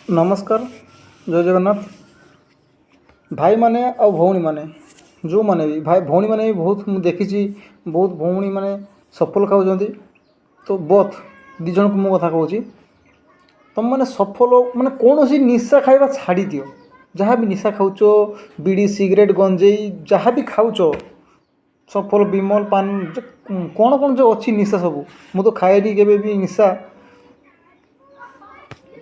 नमस्कार जय जगन्नाथ भाई माने आ भौणी माने जो माने भी भाई भौणी माने भी बहुत मुझे देखी बहुत भौणी माने सफल खाऊँ तो बोथ दिज को मो कथा कहूँ तुम मैंने सफल माने कौन सी निशा खाଇବା छाड़ी दियो जहाँ भी निशा खाऊच बीड़ी सिगरेट गंजेई जहाँ भी खाऊच सफल विमल पान कौन कौन जो अच्छी निशा सब मु तो खाएनी केवे भी निशा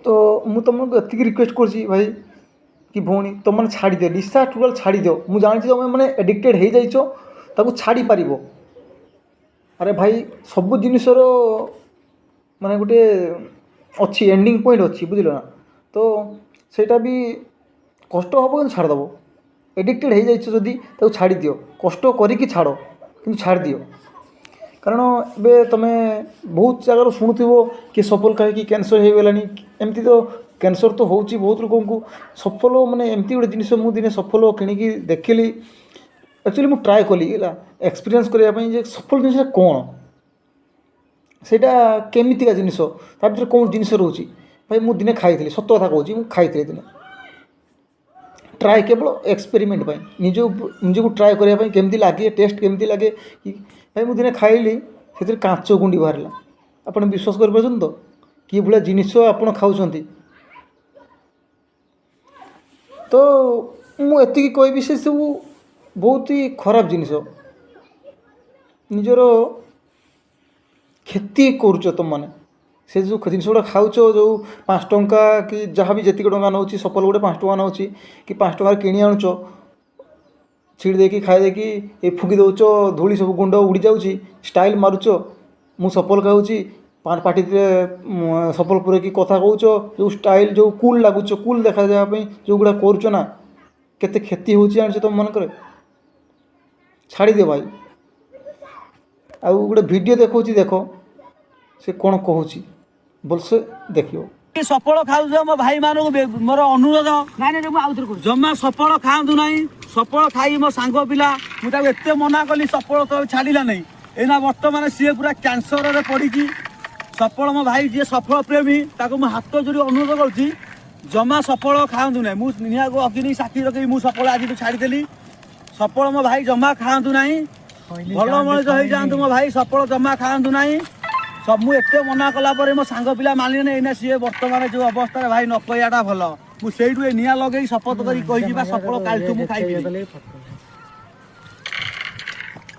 तो मु तुमको एति रिक्वेस्ट कर भाई कि भौणी तुम मैंने छाड़ी दियो निशा टोटाल छाड़ी दियो मु जानी तुम मैंने एडिक्टेड हो जाइछ ताको छाड़ी पारिबो। अरे भाई सब जिनसर माने गोटे अच्छी एंडिंग पॉइंट अच्छी बुझल ना तो सेटा भी कष्ट हम कि छाड़देव एडिक्टेड हो जाइछ जदि ताको छाड़ी दियो कष्ट करिकी छाड़ कि छाड़ दियो कारण ए तुम्हें बहुत जगार शुणुव कि सफल कहीं कैंसर हो गलानी एमती तो कैंसर तो होची बहुत लोगों को सफल माने एमती गोटे जिन मुझे दिने सफल किणिकी देखिली एक्चुअली मुझे ट्राए कली एक्सपीरियंस करने सफल जिन कौन सेटा केमितिका जिनिस ता भीतर कौन जिनिस रोचे भाई मुझे दिने खाई सत कथा कहूँ मुझे खाई दिने ट्राए केवल एक्सपेरिमेंट निज निजको ट्राए करने केमती लगे टेस्ट केमती लगे कि भाई मुझे दिने खाइली से कांच गुंडी बाहर आप विश्वास कर तो कि भाया जिनिस आप खाऊँ तो मुझे कहबी से सब बहुत ही खराब जिनिस निजर क्षति करुच तुम मैंने से जो जिन गुड़ा खाऊच जो 5 टंका कि जहाँ भी जी टंका नौ सफल गोटे 5 टंका नौ कि 5 टंका किणी आणुच छिड़ी देकी खाई देकी ये फुकी दौच धूली सब गुंड उड़ी जाऊँगी स्टाइल मारुच मु सफल खाऊँ पार्टी सफल पूरे की कथा कहूच जो स्टाइल जो कूल लगुच कूल देखा जाए जो गुड़ा करुच ना केते क्षति हो तुम मन छाड़ी दियो भाई आउ गोटे वीडियो देखो से कौन कहूँ भलसे देखियो सफल खाऊ मो भाई मान मोर अनुरोध जमा सफल खातु ना सफल खाई मो सांग पिला मुझे एत मना कली सफल तो छाड़ा नहीं एना बर्तमान सी पूरा कैंसर रे पड़ी सफल मो भाई जी सफल प्रेमी ताको हाथ जोड़ी अनुरोध करुँची जमा सफल खातु ना मुझे निआ को अग्नि साक्षी रखी मुझे सफल आज छाड़देली सफल मो भाई जमा खातु ना भल मनिष हो जातु मो भाई सफल जमा खातु ना सब मुझे मना कला मो सांग पिला मानिले नहीं सी बर्तमान जो अवस्था भाई न कहटा भल मुझे निआ लगे शपथ कर सफल काल तू खाई